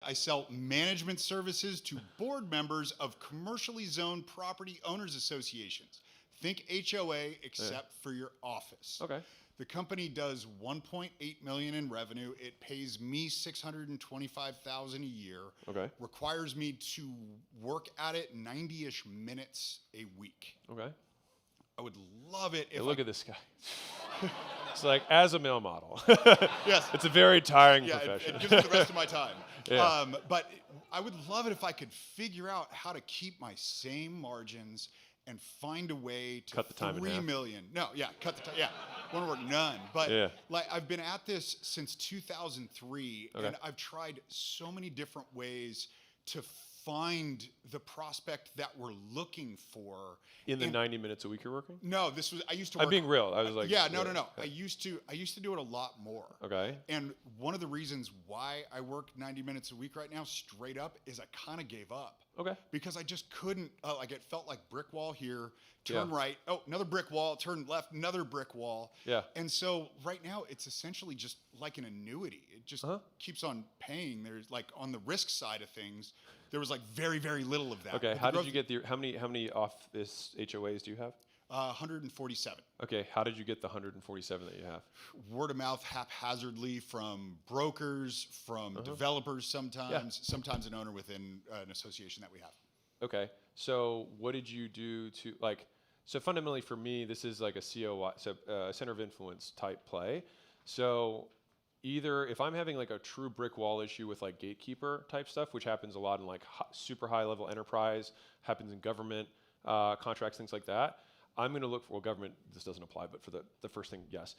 I sell management services to board members of commercially zoned property owners associations. Think HOA except for your office. Okay. The company does 1.8 million in revenue. It pays me $625,000 a year. Okay. Requires me to work at it 90-ish minutes a week. Okay. I would love it if Hey, look at this guy. It's like, as a male model. Yes. It's a very tiring Yeah, profession. it gives me the rest of my time. Yeah. But I would love it if I could figure out how to keep my same margins and find a way to Cut the time in 3 half. million. No, yeah, cut the time. Yeah, want to work none. But Yeah. like I've been at this since 2003, Okay. and I've tried so many different ways to find the prospect that we're looking for. In the And- 90 minutes a week you're working? No, this was I used to work. I'm being real. I was like, yeah, no. I used to do it a lot more. Okay. And one of the reasons why I work 90 minutes a week right now, straight up, is I kind of gave up. Okay. Because I just couldn't, like it felt like brick wall here, turn Yeah. right, oh, another brick wall, turn left, another brick wall. Yeah. And so right now it's essentially just like an annuity. It just keeps on paying. There's like on the risk side of things, there was like very, very little of that. Okay. But How the did you get the, how many office HOAs do you have? 147. Okay. How did you get the 147 that you have? Word of mouth haphazardly from brokers, from developers sometimes an owner within an association that we have. Okay. So what did you do to like, so fundamentally for me, this is like a COI, so center of influence type play. So either if I'm having like a true brick wall issue with like gatekeeper type stuff, which happens a lot in like super high level enterprise, happens in government contracts, things like that, I'm going to look for, well, government, this doesn't apply, but for the first thing, yes.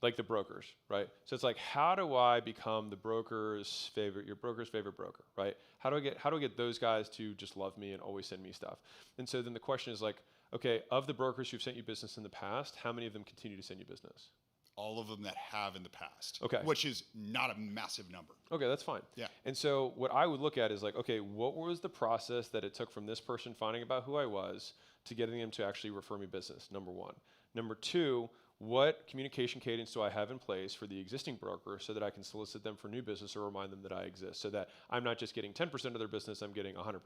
Like the brokers, right? So it's like, how do I become the broker's favorite, your broker's favorite broker, right? How do I get those guys to just love me and always send me stuff? And so then the question is like, okay, of the brokers who've sent you business in the past, how many of them continue to send you business? All of them that have in the past. Okay. Which is not a massive number. Okay, that's fine. Yeah. And so what I would look at is like, okay, what was the process that it took from this person finding about who I was to getting them to actually refer me business, number one. Number two, what communication cadence do I have in place for the existing broker so that I can solicit them for new business or remind them that I exist so that I'm not just getting 10% of their business, I'm getting 100%.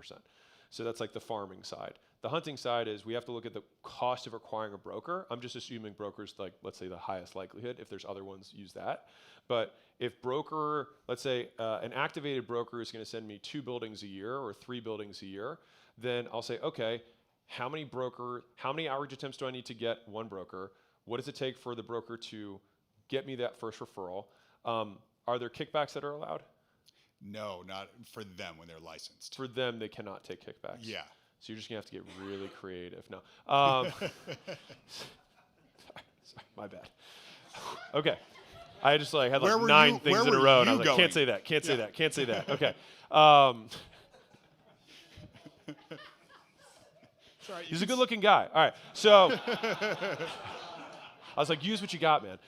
So that's like the farming side. The hunting side is we have to look at the cost of acquiring a broker. I'm just assuming brokers, like let's say the highest likelihood. If there's other ones, use that. But if broker, let's say an activated broker is going to send me 2 buildings a year or 3 buildings a year, then I'll say, okay, how many outreach attempts do I need to get one broker? What does it take for the broker to get me that first referral? Are there kickbacks that are allowed? No, not for them when they're licensed. For them, they cannot take kickbacks. Yeah. So you're just gonna have to get really creative. No. Sorry, my bad. Okay. I just like had like 9 things in a row, and I was like, can't say that, can't say that, can't say that. Okay. Sorry, He's a good-looking guy. All right. So I was like, use what you got, man.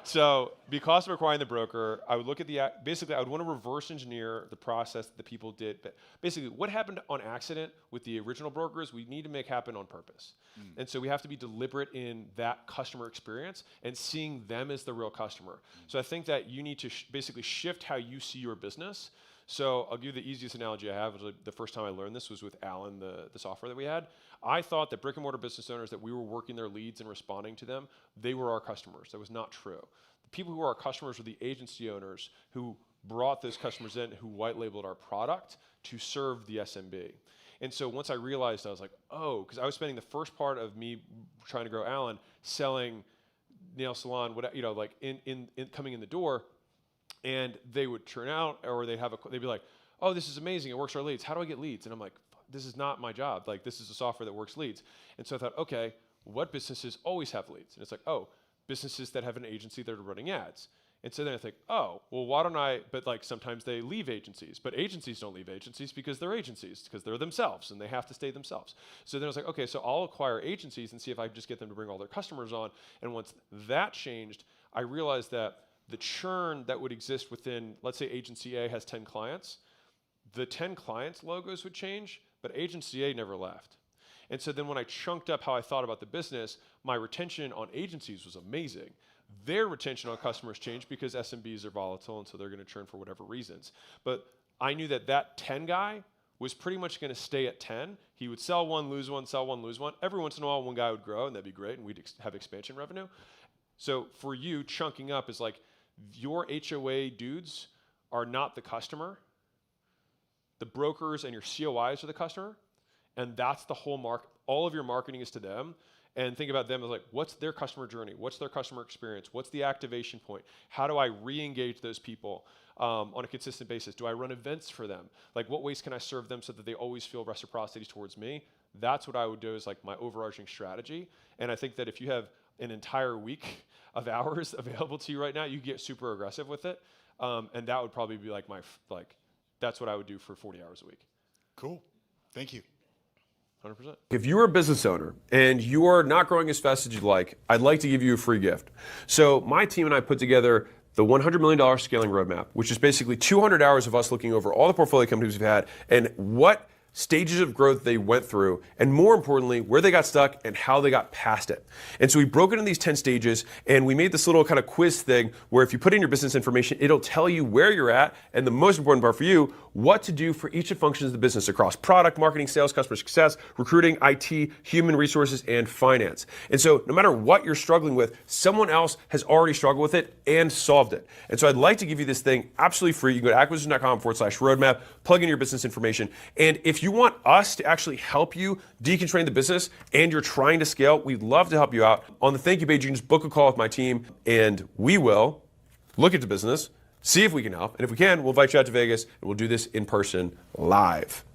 So because of acquiring the broker, I would look at basically I would want to reverse engineer the process that the people did. But basically what happened on accident with the original brokers, we need to make happen on purpose. And so we have to be deliberate in that customer experience and seeing them as the real customer. So I think that you need to basically shift how you see your business. So I'll give you the easiest analogy I have. The first time I learned this was with Alan, the software that we had. I thought that brick and mortar business owners, that we were working their leads and responding to them, they were our customers. That was not true. The people who were our customers were the agency owners who brought those customers in, who white labeled our product to serve the SMB. And so once I realized, I was like, oh, because I was spending the first part of me trying to grow Alan selling nail salon, like in coming in the door. And they would turn out, or they'd be like, oh, this is amazing, it works for our leads. How do I get leads? And I'm like, this is not my job. Like, this is a software that works leads. And so I thought, okay, what businesses always have leads? And it's like, oh, businesses that have an agency that are running ads. And so then I think, oh, well, why don't I, but like sometimes they leave agencies, but agencies don't leave agencies because they're agencies, because they're themselves and they have to stay themselves. So then I was like, okay, so I'll acquire agencies and see if I can just get them to bring all their customers on. And once that changed, I realized that the churn that would exist within, let's say agency A has 10 clients, the 10 clients logos would change, but agency A never left. And so then when I chunked up how I thought about the business, my retention on agencies was amazing. their retention on customers changed because SMBs are volatile, and so they're going to churn for whatever reasons. But I knew that 10 guy was pretty much going to stay at 10. He would sell one, lose one, sell one, lose one. Every once in a while, one guy would grow, and that'd be great, and we'd have expansion revenue. So for you, chunking up is like your HOA dudes are not the customer. The brokers and your COIs are the customer, and that's the whole market. All of your marketing is to them. And think about them as like, what's their customer journey? What's their customer experience? What's the activation point? How do I re-engage those people on a consistent basis? Do I run events for them? Like, what ways can I serve them so that they always feel reciprocity towards me? That's what I would do as like my overarching strategy. And I think that if you have an entire week of hours available to you right now, you get super aggressive with it. And that would probably be like that's what I would do for 40 hours a week. Cool. Thank you. 100%. If you are a business owner and you are not growing as fast as you'd like, I'd like to give you a free gift. So my team and I put together the $100 million scaling roadmap, which is basically 200 hours of us looking over all the portfolio companies we've had and what stages of growth they went through, and more importantly, where they got stuck and how they got past it. And so we broke it into these 10 stages, and we made this little kind of quiz thing where if you put in your business information, it'll tell you where you're at, and the most important part for you, what to do for each of the functions of the business across product, marketing, sales, customer success, recruiting, IT, human resources, and finance. And so no matter what you're struggling with, someone else has already struggled with it and solved it. And so I'd like to give you this thing absolutely free. You can go to acquisition.com/roadmap, plug in your business information, and if you want us to actually help you deconstrain the business and you're trying to scale, we'd love to help you out. On the thank you page, you can just book a call with my team, and we will look at the business, see if we can help, and if we can, we'll invite you out to Vegas, and we'll do this in person live.